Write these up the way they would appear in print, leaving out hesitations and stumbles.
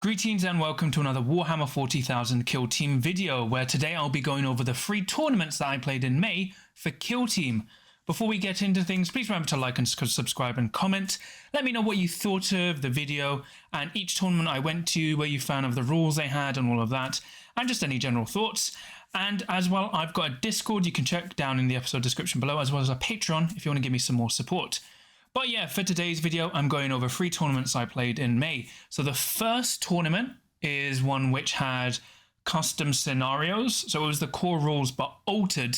Greetings and welcome to another Warhammer 40,000 Kill Team video, where today I'll be going over the 3 tournaments that I played in May for Kill Team. Before we get into things, please remember to like and subscribe and comment. Let me know what you thought of the video and each tournament I went to, where you found of the rules they had and all of that, and just any general thoughts. And as well, I've got a Discord you can check down in the episode description below, as well as a Patreon if you want to give me some more support. But yeah, for today's video, I'm going over 3 tournaments I played in May. So the first tournament is one which had custom scenarios. So it was the core rules, but altered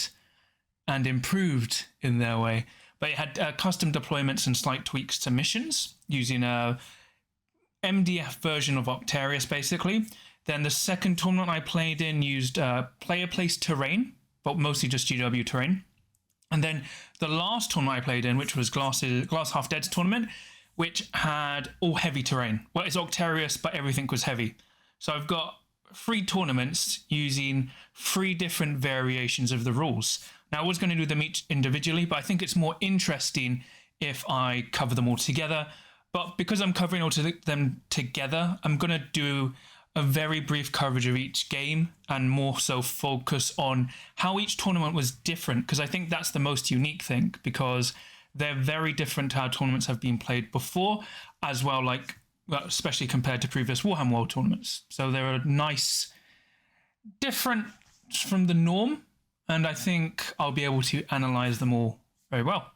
and improved in their way. But it had custom deployments and slight tweaks to missions using a MDF version of Octarius, basically. Then the second tournament I played in used player-placed terrain, but mostly just GW terrain. And then the last tournament I played in, which was Glass Half Dead's tournament, which had all heavy terrain. Well, it's Octarius, but everything was heavy. So I've got 3 tournaments using 3 different variations of the rules. Now, I was going to do them each individually, but I think it's more interesting if I cover them all together. But because I'm covering all them together, I'm going to do a very brief coverage of each game and more so focus on how each tournament was different, because I think that's the most unique thing, because they're very different to how tournaments have been played before, as well, especially compared to previous Warhammer World tournaments. So they're a nice different from the norm, and I think I'll be able to analyze them all very well.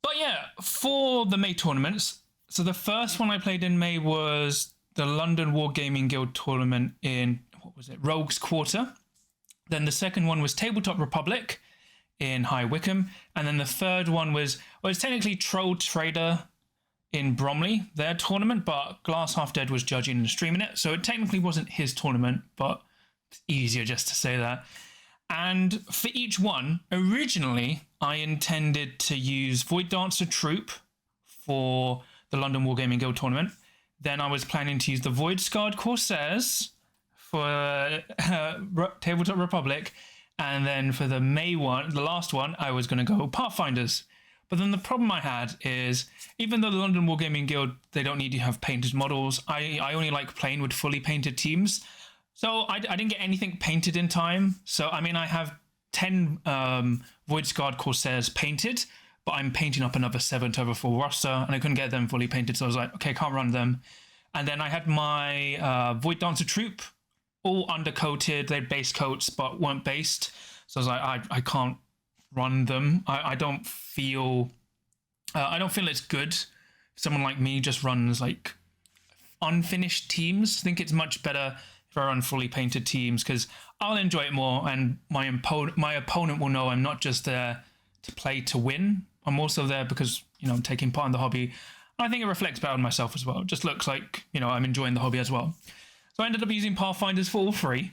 But yeah, for the May tournaments, so the first one I played in May was the London Wargaming Guild tournament in, Rogues Quarter. Then the second one was Tabletop Republic in High Wycombe. And then the third one was, well, it's technically Troll Trader in Bromley, their tournament, but Glass Half Dead was judging and streaming it. So it technically wasn't his tournament, but it's easier just to say that. And for each one, originally, I intended to use Void Dancer Troop for the London Wargaming Guild tournament. Then I was planning to use the Void Scarred Corsairs for Tabletop Republic. And then for the May one, the last one, I was going to go Pathfinders. But then the problem I had is, even though the London Wargaming Guild, they don't need to have painted models, I only like playing with fully painted teams. So I didn't get anything painted in time. So, I mean, I have 10 Void Scarred Corsairs painted, but I'm painting up another 7 to have a full roster, and I couldn't get them fully painted, so I was like, okay, can't run them. And then I had my Void Dancer Troop, all undercoated. They had base coats, but weren't based. So I was like, I can't run them. I don't feel it's good if someone like me just runs like unfinished teams. I think it's much better if I run fully painted teams, because I'll enjoy it more, and my opponent will know I'm not just there to play to win. I'm also there because, I'm taking part in the hobby. I think it reflects better on myself as well. It just looks like, I'm enjoying the hobby as well. So I ended up using Pathfinders for all 3.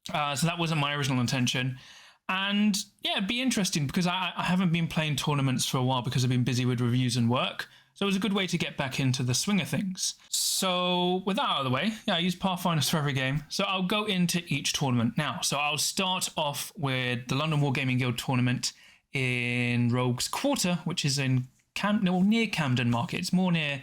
So that wasn't my original intention. And yeah, it'd be interesting because I haven't been playing tournaments for a while because I've been busy with reviews and work. So it was a good way to get back into the swing of things. So with that out of the way, I use Pathfinders for every game. So I'll go into each tournament now. So I'll start off with the London Wargaming Guild tournament in Rogues Quarter, which is in near Camden Market. It's more near,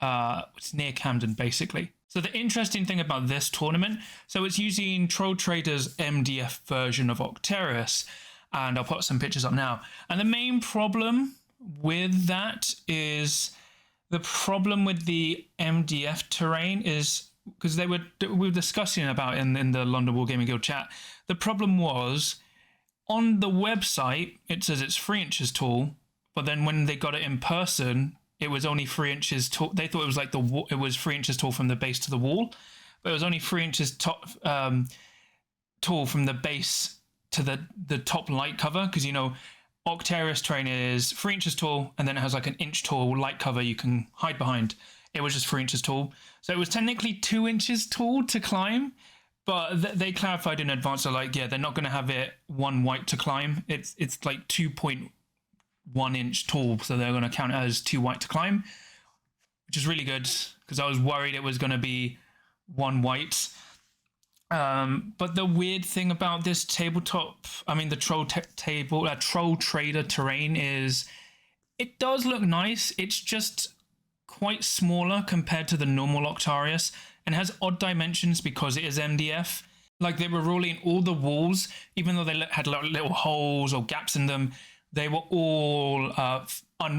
it's near Camden, basically. So the interesting thing about this tournament, so it's using Troll Trader's MDF version of Octarius, and I'll put some pictures up now. And the main problem with that is, the problem with the MDF terrain is, because we were discussing about in the London Wargaming Guild chat, the problem was, on the website, it says it's 3 inches tall, but then when they got it in person, it was only 3 inches tall. They thought it was like it was 3 inches tall from the base to the wall, but it was only 3 inches tall from the base to the top light cover, because Octarius terrain is 3 inches tall, and then it has like an inch tall light cover you can hide behind. It was just 3 inches tall, so it was technically 2 inches tall to climb. But they clarified in advance, so like, yeah, they're not going to have it 1 white to climb. It's like 2.1 inch tall, so they're going to count it as 2 white to climb, which is really good, because I was worried it was going to be 1 white. But the weird thing about this tabletop, the Troll Trader terrain is, it does look nice. It's just quite smaller compared to the normal Octarius. and it has odd dimensions because it is MDF. Like they were rolling all the walls, even though they had little holes or gaps in them, they were all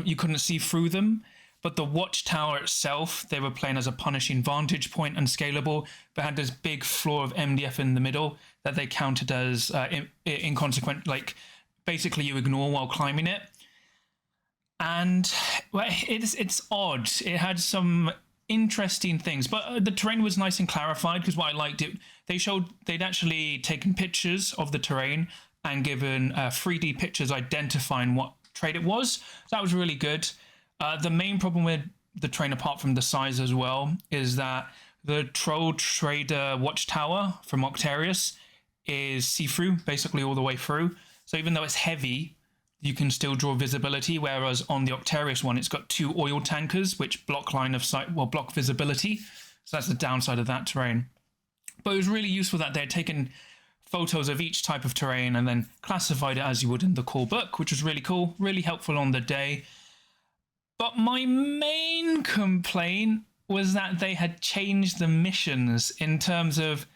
you couldn't see through them. But the watchtower itself, they were playing as a punishing vantage point and scalable, but had this big floor of MDF in the middle that they counted as inconsequent, like basically you ignore while climbing it. And well, it's odd. It had some interesting things, but the terrain was nice and clarified, because what I liked it, they'd actually taken pictures of the terrain and given 3D pictures identifying what trade it was. So that was really good. The main problem with the terrain, apart from the size as well, is that the Troll Trader Watchtower from Octarius is see-through, basically all the way through. So even though it's heavy, you can still draw visibility, whereas on the Octarius one, it's got 2 oil tankers, which block line of sight, well, block visibility. So that's the downside of that terrain. But it was really useful that they had taken photos of each type of terrain and then classified it as you would in the core book, which was really cool, really helpful on the day. But my main complaint was that they had changed the missions in terms of,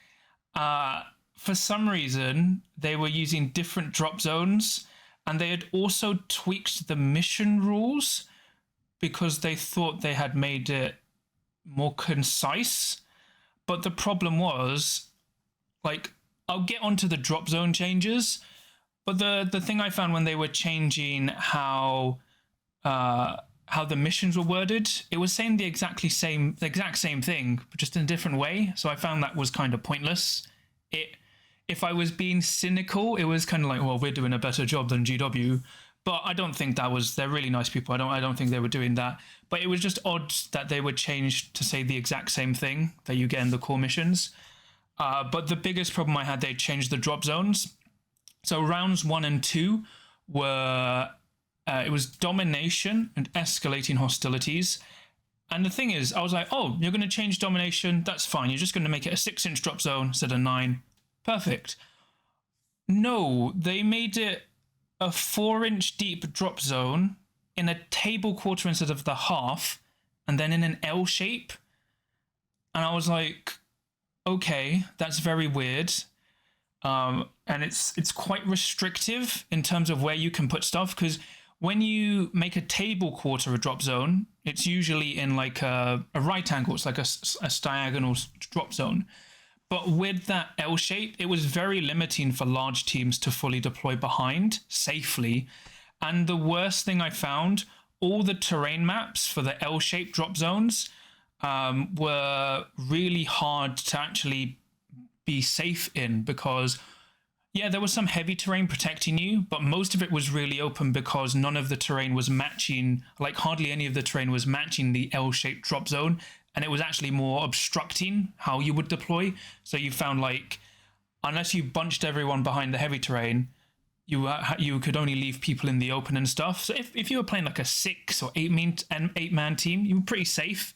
for some reason, they were using different drop zones, and they had also tweaked the mission rules because they thought they had made it more concise. But the problem was, like, I'll get onto the drop zone changes, but the thing I found when they were changing how the missions were worded, it was saying the exact same thing, but just in a different way. So I found that was kind of pointless. If I was being cynical, it was kind of like, well, we're doing a better job than GW, but I don't think that was. They're really nice people. I don't think they were doing that. But it was just odd that they were changed to say the exact same thing that you get in the core missions. But the biggest problem I had, they changed the drop zones. So rounds 1 and 2 were it was domination and escalating hostilities. And the thing is, I was like, oh, you're going to change domination. That's fine. You're just going to make it a 6-inch drop zone instead of 9. Perfect. No, they made it a 4-inch deep drop zone in a table quarter instead of the half, and then in an L shape. And I was like, okay, that's very weird. And it's quite restrictive in terms of where you can put stuff, because when you make a table quarter a drop zone, it's usually in like a right angle. It's like a diagonal drop zone. But with that L shape, it was very limiting for large teams to fully deploy behind safely. And the worst thing I found, all the terrain maps for the L-shaped drop zones were really hard to actually be safe in, because yeah, there was some heavy terrain protecting you, but most of it was really open because none of the terrain was matching, like hardly any of the terrain was matching the L-shaped drop zone, and it was actually more obstructing how you would deploy. So you found, like, unless you bunched everyone behind the heavy terrain, you could only leave people in the open and stuff. So if you were playing like a 6 or 8-man team, you were pretty safe.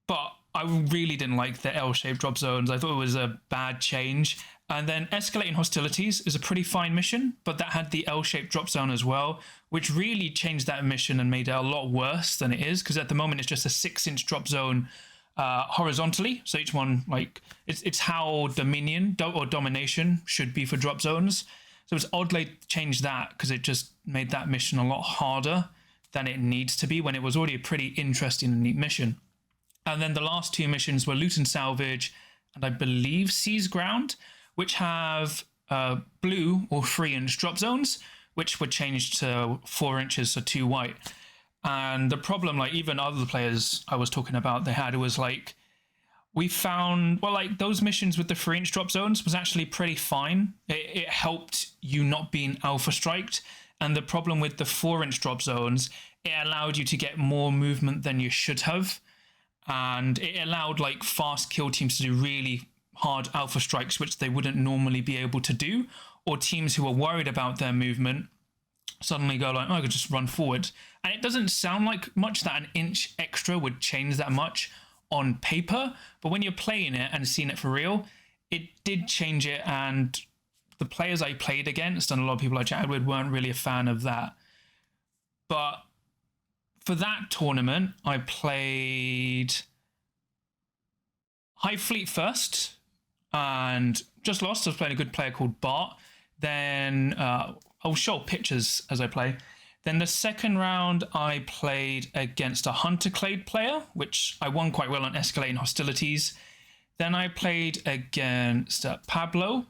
But I really didn't like the L-shaped drop zones. I thought it was a bad change. And then escalating hostilities is a pretty fine mission, but that had the L-shaped drop zone as well, which really changed that mission and made it a lot worse than it is, because at the moment it's just a 6-inch drop zone horizontally. So each one, like, it's how Dominion or Domination should be for drop zones. So it's odd they changed that, because it just made that mission a lot harder than it needs to be when it was already a pretty interesting and neat mission. And then the last 2 missions were Loot and Salvage and I believe Seize Ground, which have blue or 3-inch drop zones, which were changed to 4 inches, so 2 white. And the problem, like even other players I was talking about, they had, it was like, we found, well, like those missions with the 3-inch drop zones was actually pretty fine. It helped you not being alpha striked. And the problem with the 4-inch drop zones, it allowed you to get more movement than you should have. And it allowed like fast kill teams to do really hard alpha strikes, which they wouldn't normally be able to do. Or teams who are worried about their movement suddenly go like, oh, I could just run forward. And it doesn't sound like much that an inch extra would change that much on paper, but when you're playing it and seeing it for real, it did change it. And the players I played against and a lot of people I chatted with weren't really a fan of that. But for that tournament, I played High Fleet first, and just lost. I was playing a good player called Bart. Then I'll show pictures as I play. Then the second round, I played against a Hunter Clade player, which I won quite well on escalating hostilities. Then I played against Pablo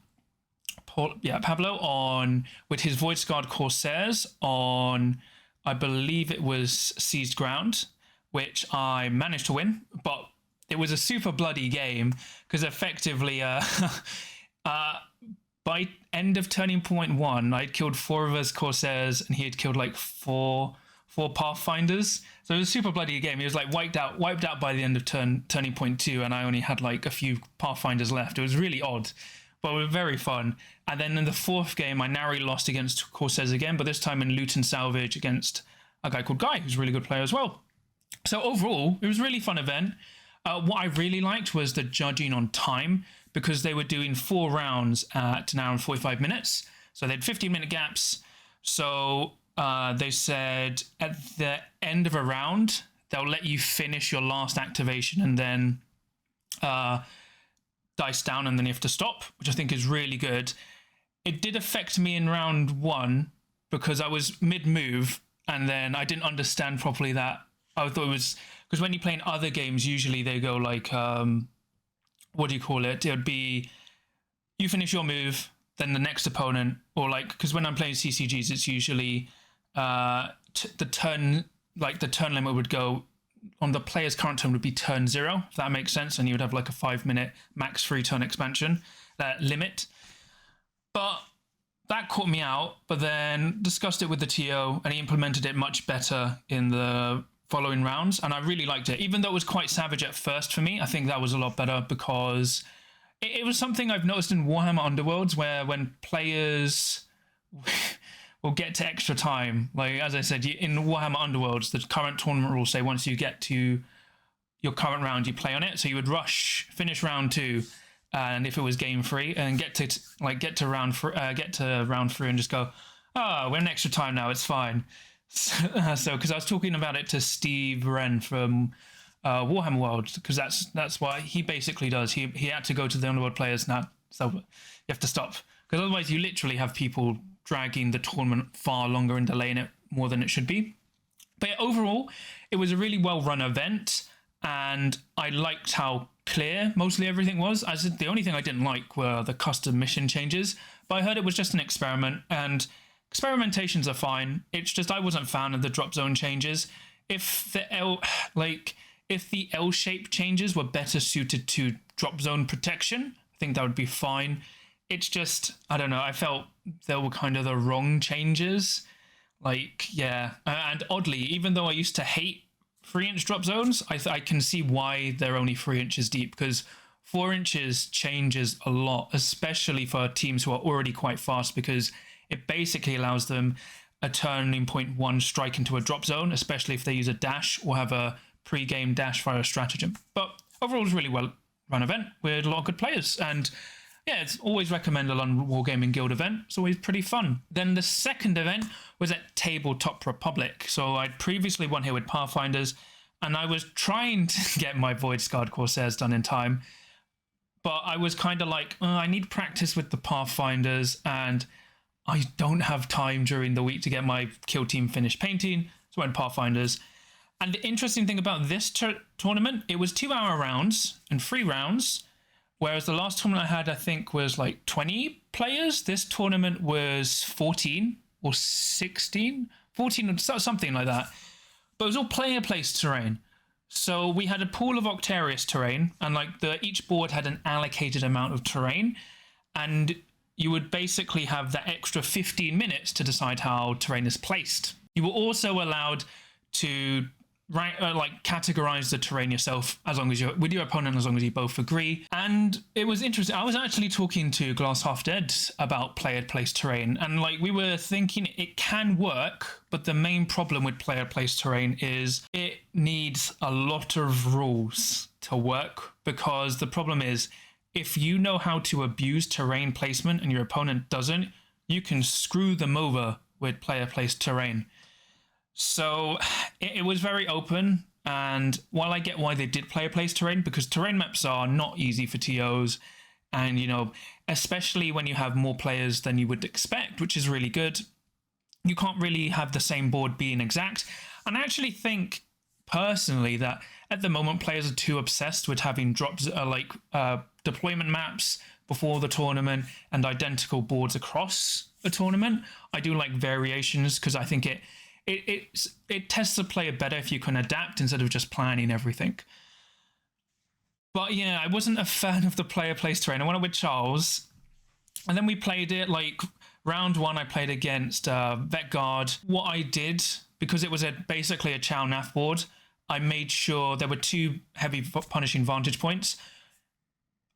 on with his Void Scarred Corsairs on, I believe it was Seized Ground, which I managed to win, but it was a super bloody game because effectively, by end of turning point 1, I'd killed 4 of his Corsairs and he had killed like four Pathfinders. So it was a super bloody game. He was like wiped out by the end of turning point 2, and I only had like a few Pathfinders left. It was really odd, but it was very fun. And then in the 4th game, I narrowly lost against Corsairs again, but this time in loot and salvage against a guy called Guy, who's a really good player as well. So overall, it was a really fun event. What I really liked was the judging on time, because they were doing 4 rounds at an hour and 45 minutes. So they had 15-minute gaps. So they said at the end of a round, they'll let you finish your last activation and then dice down, and then you have to stop, which I think is really good. It did affect me in round 1 because I was mid-move and then I didn't understand properly that. I thought it was... Because when you play in other games, usually they go like... what do you call it? It would be you finish your move, then the next opponent, or like, because when I'm playing CCGs, it's usually the turn limit would go on the player's current turn would be turn 0, if that makes sense, and you would have like a 5-minute max 3-turn expansion limit. But that caught me out, but then discussed it with the TO and he implemented it much better in the following rounds, and I really liked it. Even though it was quite savage at first for me, I think that was a lot better because it was something I've noticed in Warhammer Underworlds, where when players will get to extra time, like as I said, in Warhammer Underworlds, the current tournament rules say once you get to your current round, you play on it. So you would finish round 2, and if it was game 3, and get to round 3 and just go, we're in extra time now, it's fine. So because I was talking about it to Steve Wren from Warhammer World, because that's what he basically does. He had to go to the Underworld players now, so you have to stop, because otherwise you literally have people dragging the tournament far longer and delaying it more than it should be. But yeah, overall, it was a really well run event, and I liked how clear mostly everything was. I said the only thing I didn't like were the custom mission changes, but I heard it was just an experiment, and experimentations are fine. It's just I wasn't a fan of the drop zone changes. If the L-shape changes were better suited to drop zone protection, I think that would be fine. It's just, I don't know, I felt they were kind of the wrong changes. Like, yeah. And oddly, even though I used to hate 3-inch drop zones, I can see why they're only 3 inches deep, because 4 inches changes a lot, especially for teams who are already quite fast, because it basically allows them a turning point 1 strike into a drop zone, especially if they use a dash or have a pre-game dash via a stratagem. But overall, it's a really well run event with a lot of good players. And yeah, it's always recommend a London Wargaming Guild event. It's always pretty fun. Then the second event was at Tabletop Republic. So I'd previously won here with Pathfinders, and I was trying to get my Void Scarred Corsairs done in time. But I was kind of like, I need practice with the Pathfinders, and I don't have time during the week to get my kill team finished painting, so I went Pathfinders. And the interesting thing about this tournament, it was 2-hour rounds and 3 rounds, whereas the last tournament I had, I think, was like 20 players. This tournament was 14 or 16, 14 or something like that. But it was all player-placed terrain. So we had a pool of Octarius terrain, and like each board had an allocated amount of terrain, and you would basically have that extra 15 minutes to decide how terrain is placed. You were also allowed to categorize the terrain yourself, as long as you're with your opponent, as long as you both agree. And it was interesting. I was actually talking to Glass Half Dead about player-placed terrain, and like we were thinking it can work, but the main problem with player-placed terrain is it needs a lot of rules to work, because the problem is, if you know how to abuse terrain placement and your opponent doesn't, you can screw them over with player-placed terrain. So it was very open, And while I get why they did player place terrain, because terrain maps are not easy for TOs, and you know, especially when you have more players than you would expect, which is really good, you can't really have the same board being exact. And I actually think personally that at the moment players are too obsessed with having drops deployment maps before the tournament and identical boards across a tournament. I do like variations because I think it tests the player better if you can adapt instead of just planning everything. But yeah, I wasn't a fan of the player place terrain. I went up with Charles, and then we played it like round one. I played against Vet Guard. What I did, because it was basically a Chow Nath board, I made sure there were 2 heavy punishing vantage points.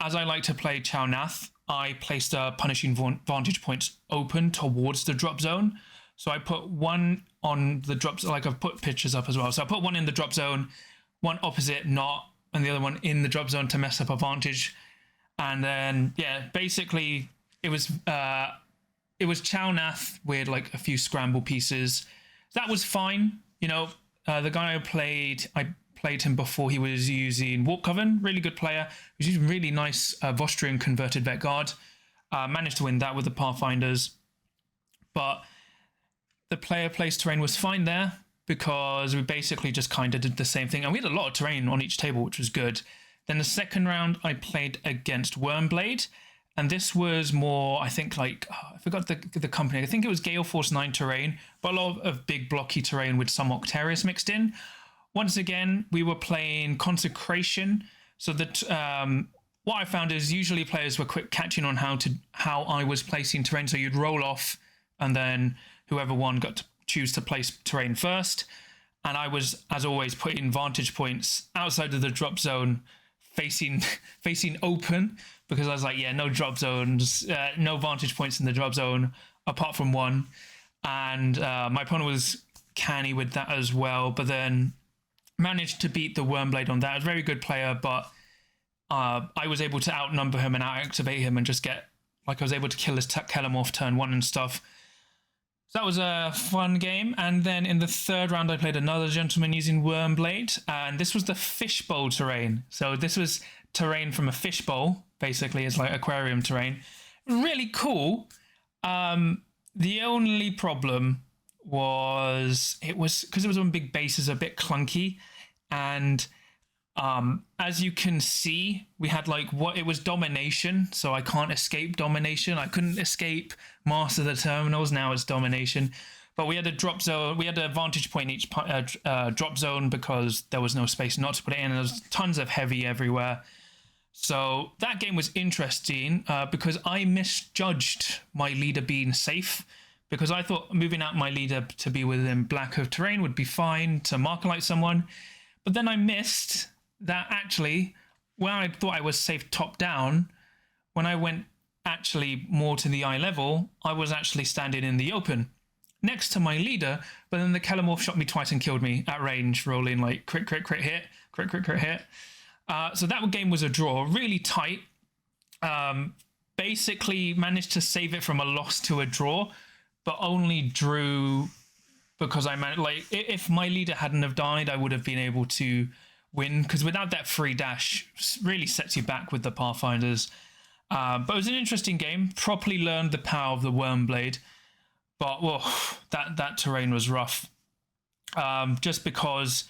As I like to play Chow Nath, I placed punishing vantage points open towards the drop zone. So I put one on the drop zone, like I've put pictures up as well. So I put one in the drop zone, one opposite not, and the other one in the drop zone to mess up a vantage. And then, yeah, basically it was Chow Nath with like a few scramble pieces. That was fine. You know, the guy I played him before. He was using Warp Coven, really good player. He was using really nice Vostrian converted Vet Guard. Managed to win that with the Pathfinders. But the player place terrain was fine there because we basically just kind of did the same thing. And we had a lot of terrain on each table, which was good. Then the second round, I played against Wormblade. And this was more, I think, like, I forgot the company. I think it was Gale Force 9 terrain, but a lot of big blocky terrain with some Octarius mixed in. Once again, we were playing Consecration. So that what I found is usually players were quick catching on how I was placing terrain. So you'd roll off, and then whoever won got to choose to place terrain first. And I was, as always, putting vantage points outside of the drop zone, facing open, because I was like, yeah, no drop zones, no vantage points in the drop zone apart from one. And my opponent was canny with that as well, but then managed to beat the Wormblade on that. A very good player, but I was able to outnumber him and out-activate him and just get, like, I was able to kill his Kelemorph turn 1 and stuff. So that was a fun game. And then in the third round, I played another gentleman using Wormblade, and this was the fishbowl terrain. So this was terrain from a fishbowl, basically. It's like aquarium terrain. Really cool. The only problem was because it was on big bases, a bit clunky, and as you can see, we had it was domination, so I can't escape domination. I couldn't escape master the terminals. Now it's domination, but we had a drop zone. We had a vantage point each drop zone because there was no space not to put it in. There was tons of heavy everywhere. So that game was interesting because I misjudged my leader being safe, because I thought moving out my leader to be within black of terrain would be fine to marker light someone. But then I missed that actually, when I thought I was safe top down, when I went actually more to the eye level, I was actually standing in the open next to my leader, but then the Kelemorph shot me twice and killed me at range, rolling like crit, crit, crit, hit, crit, crit, crit, hit. So that game was a draw, really tight. Basically managed to save it from a loss to a draw, but only drew because I managed, like, if my leader hadn't have died, I would have been able to win, because without that free dash, really sets you back with the Pathfinders. But it was an interesting game. Properly learned the power of the Wormblade, but that terrain was rough. Just because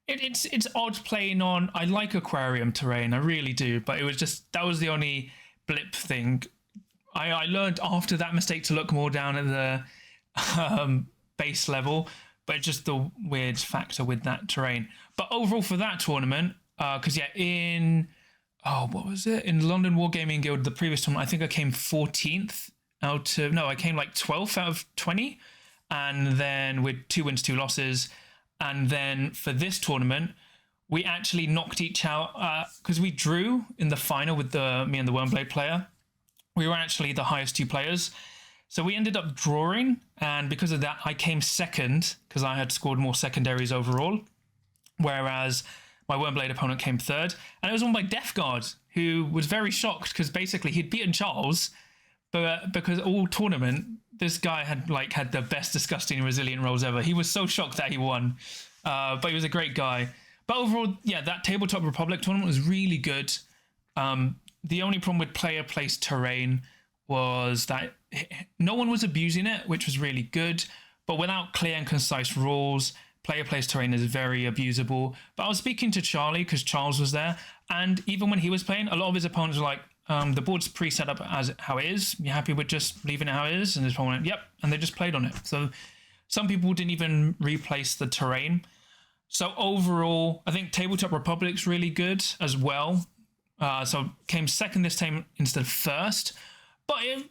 it's odd playing on. I like aquarium terrain, I really do, but it was just, that was the only blip thing. I learned after that mistake to look more down at the base level, but it's just the weird factor with that terrain. But overall for that tournament, because what was it? In London Wargaming Guild, the previous tournament, I think I came 14th I came like 12th out of 20. And then with 2 wins, 2 losses. And then for this tournament, we actually knocked each out because we drew in the final with me and the Wormblade player. We were actually the highest 2 players. So we ended up drawing, and because of that, I came second because I had scored more secondaries overall, whereas my Wormblade opponent came third. And it was on my Death Guard, who was very shocked because basically he'd beaten Charles, but because all tournament, this guy had the best disgusting resilient rolls ever. He was so shocked that he won, but he was a great guy. But overall, yeah, that Tabletop Republic tournament was really good. The only problem with player placed terrain was that no one was abusing it, which was really good. But without clear and concise rules, player placed terrain is very abusable. But I was speaking to Charlie because Charles was there, and even when he was playing, a lot of his opponents were like, the board's pre-set up as how it is. You happy with just leaving it how it is? And his opponent went, yep, and they just played on it. So some people didn't even replace the terrain. So overall, I think Tabletop Republic's really good as well. So came second this time instead of first. But it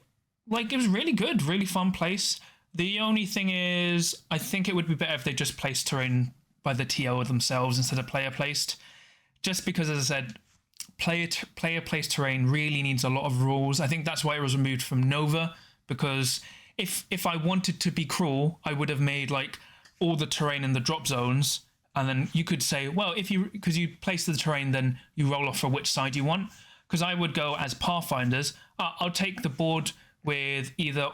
was really good, really fun place. The only thing is, I think it would be better if they just placed terrain by the TO themselves instead of player placed. Just because, as I said, player placed terrain really needs a lot of rules. I think that's why it was removed from Nova, because if I wanted to be cruel, I would have made like all the terrain in the drop zones. And then you could say, well, because you place the terrain, then you roll off for which side you want. Because I would go as Pathfinders, I'll take the board with either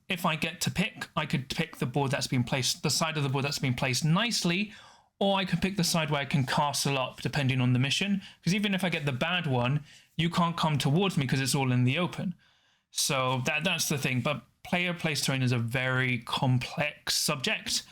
if I get to pick, I could pick the board that's been placed, the side of the board that's been placed nicely, or I could pick the side where I can castle up depending on the mission. Because even if I get the bad one, you can't come towards me because it's all in the open. So that's the thing. But player placed terrain is a very complex subject.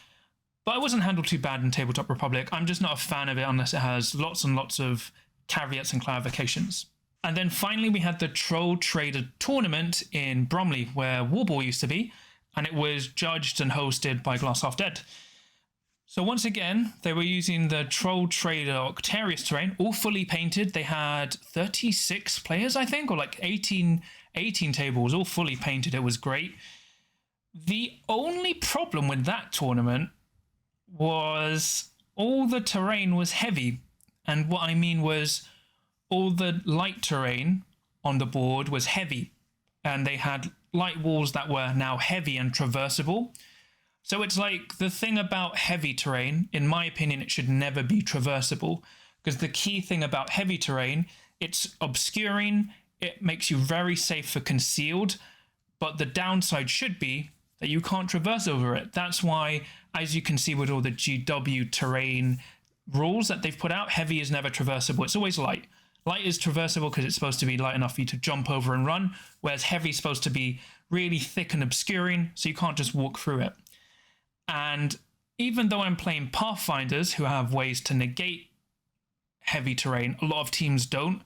But it wasn't handled too bad in Tabletop Republic. I'm just not a fan of it unless it has lots and lots of caveats and clarifications. And then finally, we had the Troll Trader Tournament in Bromley, where Warball used to be, and it was judged and hosted by Glass Half Dead. So once again, they were using the Troll Trader Octarius terrain, all fully painted. They had 36 players, I think, or like 18 tables, all fully painted. It was great. The only problem with that tournament was all the terrain was heavy. And what I mean was all the light terrain on the board was heavy. And they had light walls that were now heavy and traversable. So it's like the thing about heavy terrain, in my opinion, it should never be traversable. Because the key thing about heavy terrain, it's obscuring, it makes you very safe for concealed. But the downside should be that you can't traverse over it. That's why, as you can see with all the GW terrain rules that they've put out, heavy is never traversable. It's always light. Light is traversable because it's supposed to be light enough for you to jump over and run, whereas heavy is supposed to be really thick and obscuring, so you can't just walk through it. And even though I'm playing Pathfinders, who have ways to negate heavy terrain, a lot of teams don't.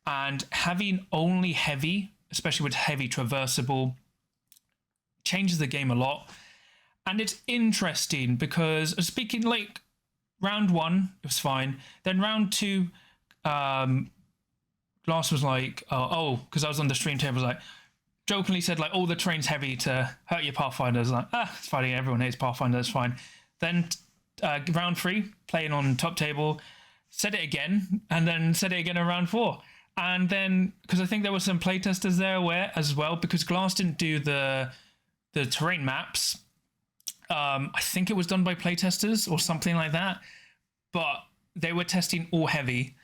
And having only heavy, especially with heavy traversable, changes the game a lot. And it's interesting because, speaking like round one, it was fine. Then round two, Glass was like, because I was on the stream table, was like, jokingly said like, the terrain's heavy to hurt your Pathfinders. Like, it's fine, everyone hates Pathfinder, it's fine. Then round three, playing on top table, said it again, and then said it again in round four. And then, because I think there were some playtesters there as well, because Glass didn't do the terrain maps. I think it was done by playtesters or something like that, but they were testing all heavy.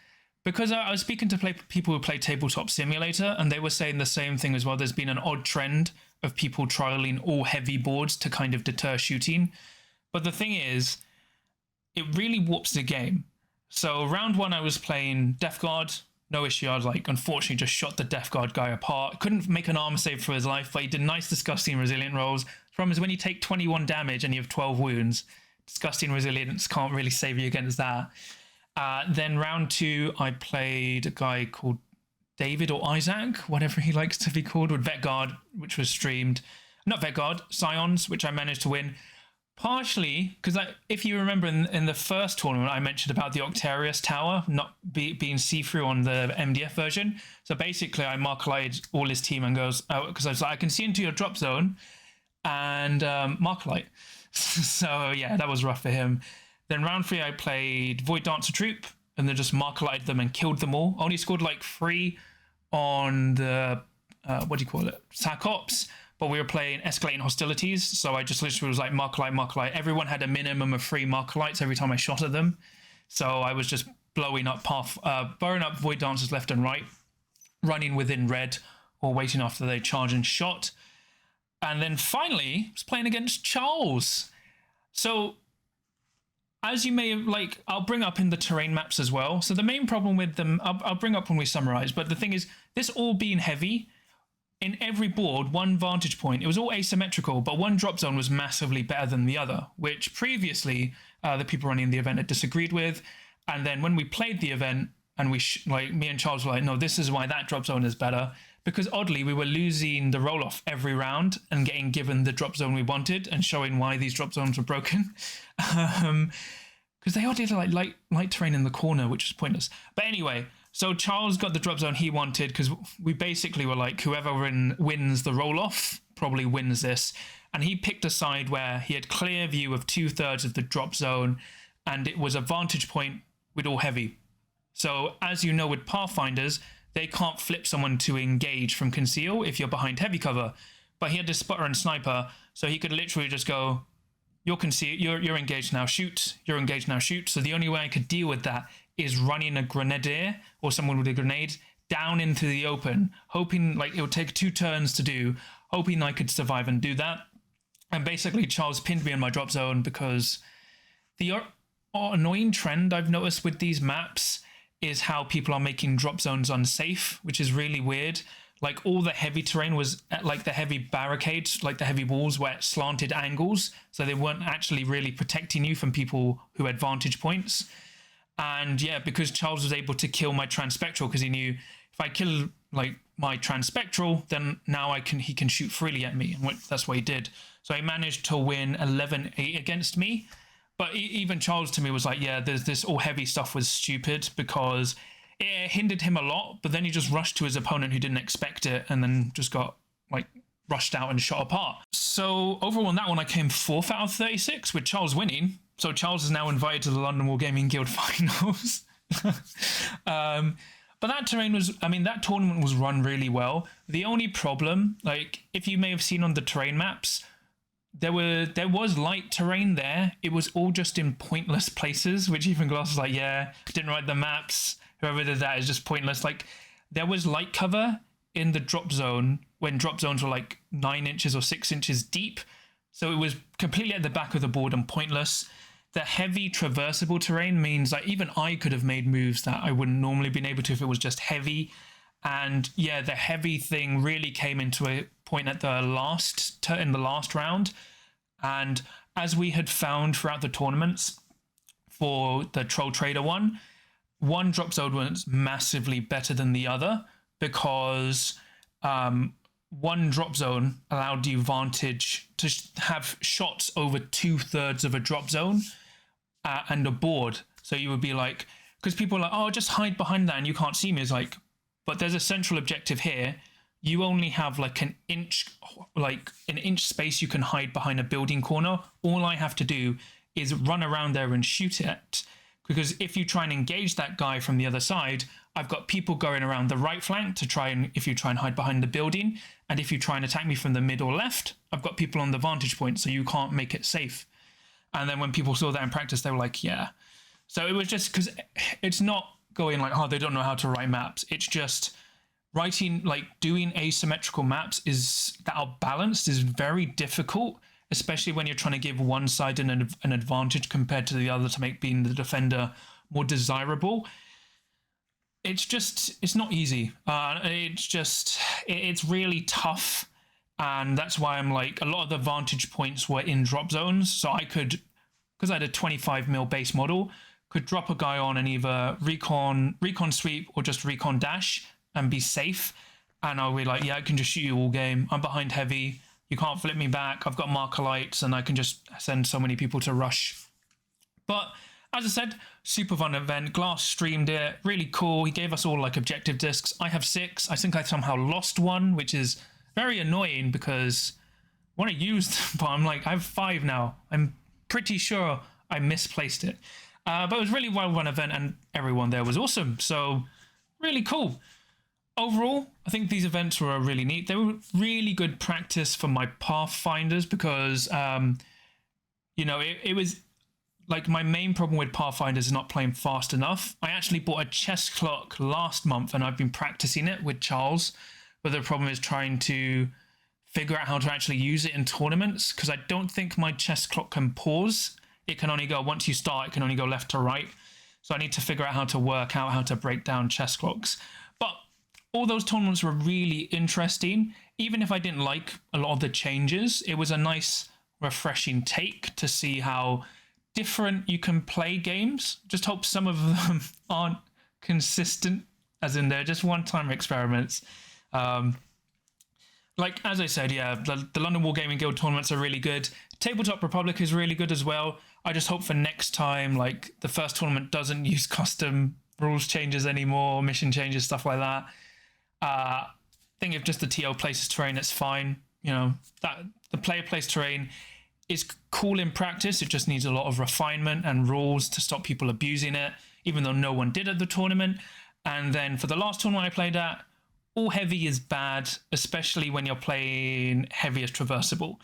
Because I was speaking to people who play Tabletop Simulator, and they were saying the same thing as well. There's been an odd trend of people trialing all heavy boards to kind of deter shooting. But the thing is, it really warps the game. So round one, I was playing Death Guard. No issue. I was like, unfortunately, just shot the Death Guard guy apart. Couldn't make an armor save for his life, but he did nice, disgusting, resilient rolls. The problem is when you take 21 damage and you have 12 wounds, disgusting resilience can't really save you against that. Then round two, I played a guy called David or Isaac, whatever he likes to be called, with Vet Guard, which was streamed. Not Vet Guard, Scions, which I managed to win. Partially, because if you remember in the first tournament, I mentioned about the Octarius tower not being see-through on the MDF version. So basically, I mark-lighted all his team and goes, because I was like, I can see into your drop zone, and mark-light. So yeah, that was rough for him. Then round three, I played Void Dancer Troop, and then just mark-lighted them and killed them all. Only scored like 3 on the, SAC Ops, but we were playing Escalating Hostilities, so I just literally was like mark-light. Everyone had a minimum of 3 mark-lights every time I shot at them. So I was just blowing up Void Dancers left and right, running within red, or waiting after they charge and shot. And then finally, I was playing against Charles. So as you may have, like, I'll bring up in the terrain maps as well. So the main problem with them, I'll bring up when we summarize, but the thing is, this all being heavy, in every board, one vantage point, it was all asymmetrical, but one drop zone was massively better than the other, which previously the people running the event had disagreed with. And then when we played the event, and like me and Charles were like, no, this is why that drop zone is better, because oddly we were losing the roll off every round and getting given the drop zone we wanted and showing why these drop zones were broken. Because they all did like light terrain in the corner, which is pointless. But anyway, so Charles got the drop zone he wanted, because we basically were like, whoever wins the roll off probably wins this. And he picked a side where he had clear view of 2/3 of the drop zone, and it was a vantage point with all heavy. So as you know, with Pathfinders, they can't flip someone to engage from conceal if you're behind heavy cover. But he had this spotter and sniper, so he could literally just go, you're engaged now, shoot. You're engaged now, shoot. So the only way I could deal with that is running a grenadier or someone with a grenade down into the open, hoping like it would take 2 turns to do, hoping I could survive and do that. And basically Charles pinned me in my drop zone, because the annoying trend I've noticed with these maps is how people are making drop zones unsafe, which is really weird. Like all the heavy terrain was at like the heavy barricades, like the heavy walls were at slanted angles, so they weren't actually really protecting you from people who had vantage points. And yeah, because Charles was able to kill my transpectral, because he knew if I kill like my transpectral, then now he can shoot freely at me, and that's what he did. So he managed to win 11-8 against me. But even Charles to me was like, yeah, this all heavy stuff was stupid, because it hindered him a lot, but then he just rushed to his opponent who didn't expect it, and then just got like rushed out and shot apart. So overall in that one, I came 4th out of 36 with Charles winning. So Charles is now invited to the London Wargaming Guild finals. But that terrain was, I mean, that tournament was run really well. The only problem, like if you may have seen on the terrain maps, there was light terrain there. It was all just in pointless places, which even Glass was like, yeah, didn't write the maps. Whoever did that is just pointless. Like there was light cover in the drop zone when drop zones were like 9 inches or 6 inches deep. So it was completely at the back of the board and pointless. The heavy traversable terrain means like even I could have made moves that I wouldn't normally been able to if it was just heavy. And yeah, the heavy thing really came into a point at the in the last round. And as we had found throughout the tournaments for the Troll Trader one drop zone was massively better than the other, because one drop zone allowed you vantage to have shots over 2/3 of a drop zone and a board. So you would be like, because people are like, oh, just hide behind that and you can't see me. It's like, but there's a central objective here. You only have like an inch space you can hide behind a building corner. All I have to do is run around there and shoot it. Because if you try and engage that guy from the other side, I've got people going around the right flank if you try and hide behind the building. And if you try and attack me from the mid or left, I've got people on the vantage point, so you can't make it safe. And then when people saw that in practice, they were like, yeah. So it was just because it's not going like, oh, they don't know how to write maps. It's just writing, like doing asymmetrical maps that are balanced is very difficult, especially when you're trying to give one side an advantage compared to the other to make being the defender more desirable. It's not easy. It's really tough. And that's why I'm like, a lot of the vantage points were in drop zones. So I could, because I had a 25 mil base model, could drop a guy on and either recon sweep or just recon dash and be safe. And I'll be like, yeah, I can just shoot you all game. I'm behind heavy. You can't flip me back. I've got marker lights and I can just send so many people to rush. But as I said, super fun event. Glass streamed it. Really cool. He gave us all like objective discs. I have 6. I think I somehow lost one, which is very annoying because I want to use them, but I'm like, I have 5 now. I'm pretty sure I misplaced it. But it was really well run event and everyone there was awesome. So really cool. Overall, I think these events were really neat. They were really good practice for my Pathfinders because, it was like my main problem with Pathfinders is not playing fast enough. I actually bought a chess clock last month and I've been practicing it with Charles. But the problem is trying to figure out how to actually use it in tournaments because I don't think my chess clock can pause it can only go, once you start, it can only go left to right. So I need to figure out how to work out how to break down chess clocks. But all those tournaments were really interesting. Even if I didn't like a lot of the changes, it was a nice, refreshing take to see how different you can play games. Just hope some of them aren't consistent, as in they're just one-time experiments. Like, as I said, yeah, the London Wargaming Guild tournaments are really good. Tabletop Republic is really good as well. I just hope for next time, like, the first tournament doesn't use custom rules changes anymore, mission changes, stuff like that. I think if just the TO places terrain, it's fine. You know, that the player plays terrain is cool in practice. It just needs a lot of refinement and rules to stop people abusing it, even though no one did at the tournament. And then for the last tournament I played at, all heavy is bad, especially when you're playing heaviest traversable.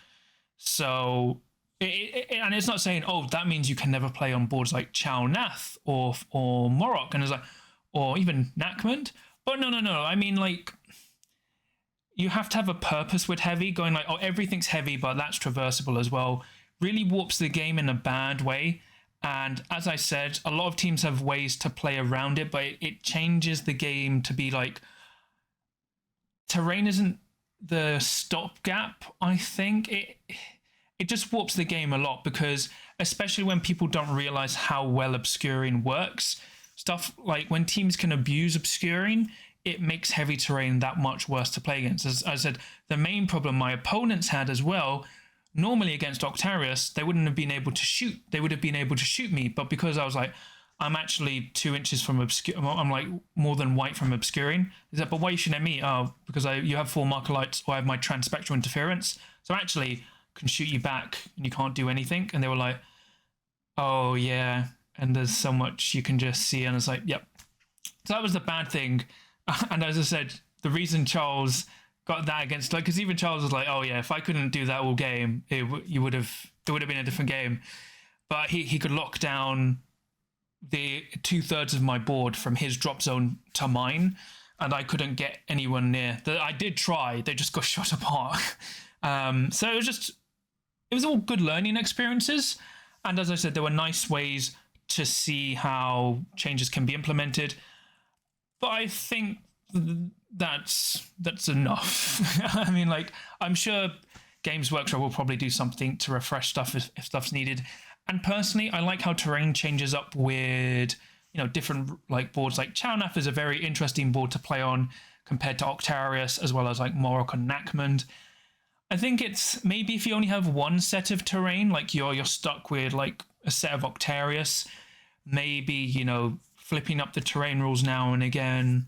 So, and it's not saying, oh, that means you can never play on boards like Chow Nath or Morok, and it's like, or even Nakmund. But no. I mean, like, you have to have a purpose with heavy. Going like, oh, everything's heavy, but that's traversable as well, really warps the game in a bad way. And as I said, a lot of teams have ways to play around it, but it changes the game to be like, terrain isn't the stopgap. I think it just warps the game a lot, because especially when people don't realize how well obscuring works, stuff like when teams can abuse obscuring, it makes heavy terrain that much worse to play against. As I said, the main problem my opponents had as well, normally against Octarius, they wouldn't have been able to shoot. They would have been able to shoot me, but because I was like, I'm actually 2 inches from I'm like more than white from obscuring. Is that, but why are you shooting at me? Oh, because you have 4 marker lights, or I have my transspectral interference. So actually can shoot you back and you can't do anything. And they were like, oh yeah. And there's so much you can just see. And it's like, yep. So that was the bad thing. And as I said, the reason Charles got that against, like, because even Charles was like, oh yeah, if I couldn't do that all game, it would have been a different game. But he could lock down the 2/3 of my board from his drop zone to mine, and I couldn't get anyone near. I did try, they just got shot apart. So it was all good learning experiences. And as I said, there were nice ways to see how changes can be implemented. But I think that's enough. I mean, like, I'm sure Games Workshop will probably do something to refresh stuff if stuff's needed. And personally, I like how terrain changes up with, you know, different like boards. Like Chownaf is a very interesting board to play on compared to Octarius, as well as like Morok and Nakmund. I think it's maybe if you only have one set of terrain, like you're stuck with like a set of Octarius, maybe, you know, flipping up the terrain rules now and again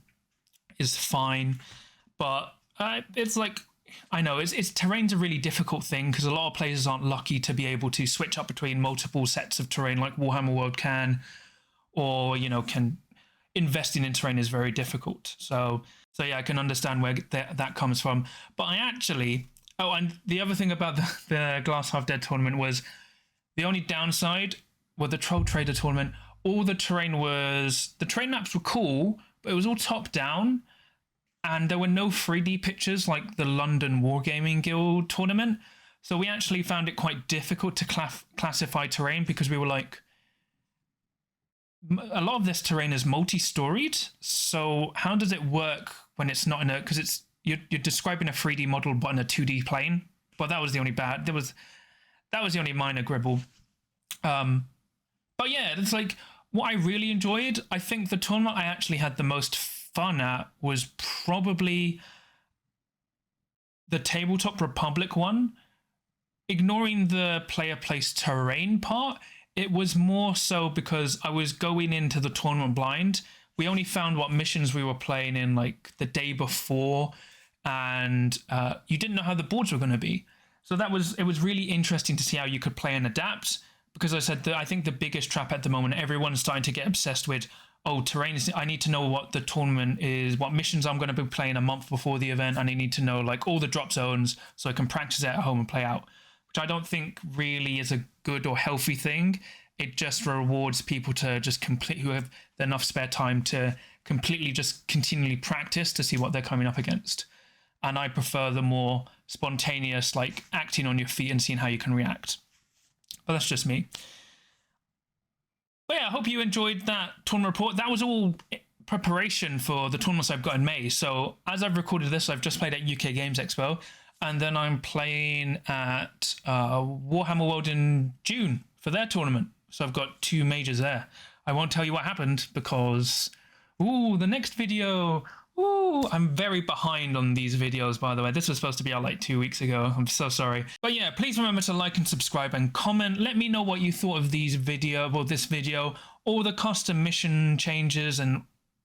is fine. But it's like, I know it's terrain's a really difficult thing, because a lot of players aren't lucky to be able to switch up between multiple sets of terrain like Warhammer World can, or, you know, can investing in terrain is very difficult. So yeah, I can understand where that comes from. But I actually, oh, and the other thing about the Glass Half Dead tournament was the only downside with the Troll Trader tournament, all the terrain maps were cool, but it was all top down. And there were no 3D pictures like the London Wargaming Guild tournament. So we actually found it quite difficult to classify terrain, because we were like, a lot of this terrain is multi-storied. So how does it work when it's not in a, because you're describing a 3D model but in a 2D plane. But that was the only that was the only minor gribble. But yeah, it's like what I really enjoyed. I think the tournament I actually had the most fun at was probably the Tabletop Republic one. Ignoring the player place terrain part, it was more so because I was going into the tournament blind. We only found what missions we were playing in like the day before, and you didn't know how the boards were going to be. So it was really interesting to see how you could play and adapt, because I said that I think the biggest trap at the moment, everyone's starting to get obsessed with, oh, terrain is, I need to know what the tournament is, what missions I'm going to be playing a month before the event, and I need to know like all the drop zones so I can practice it at home and play out, which I don't think really is a good or healthy thing. It just rewards people to just who have enough spare time to completely just continually practice to see what they're coming up against. And I prefer the more spontaneous, like acting on your feet and seeing how you can react. But that's just me. yeah, I hope you enjoyed that tournament report. That was all preparation for the tournaments I've got in May. So as I've recorded this, I've just played at UK Games Expo, and then I'm playing at Warhammer World in June for their tournament. So I've got 2 majors there. I won't tell you what happened because, the next video, I'm very behind on these videos, by the way. This was supposed to be out like 2 weeks ago. I'm so sorry. But yeah, please remember to like and subscribe and comment. Let me know what you thought of this video, all the custom mission changes and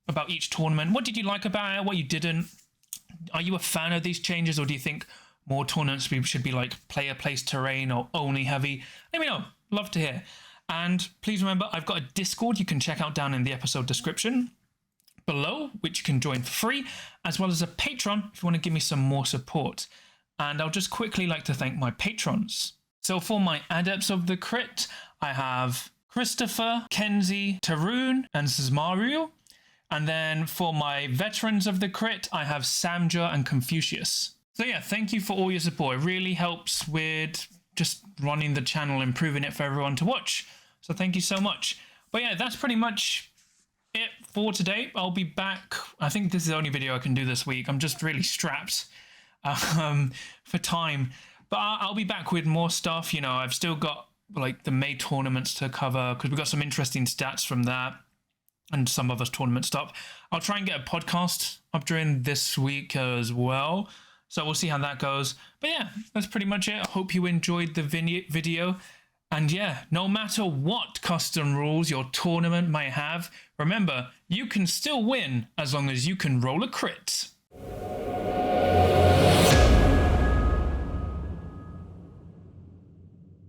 about each tournament. What did you like about it? What you didn't? Are you a fan of these changes, or do you think more tournaments should be like player place terrain or only heavy? Let me know. Love to hear. And please remember, I've got a Discord you can check out down in the episode description below, which you can join for free, as well as a Patreon if you want to give me some more support. And I'll just quickly like to thank my patrons. So for my Adepts of the Crit, I have Christopher, Kenzie, Tarun, and Zmaru. And then for my Veterans of the Crit, I have Samja and Confucius. So yeah, thank you for all your support. It really helps with just running the channel, improving it for everyone to watch. So thank you so much. But yeah, that's pretty much it for today. I'll be back. I think this is the only video I can do this week. I'm just really strapped for time. But I'll be back with more stuff. You know, I've still got like the May tournaments to cover because we've got some interesting stats from that and some other tournament stuff. I'll try and get a podcast up during this week as well. So we'll see how that goes. But yeah, that's pretty much it. I hope you enjoyed the video. And yeah, no matter what custom rules your tournament may have, remember, you can still win as long as you can roll a crit.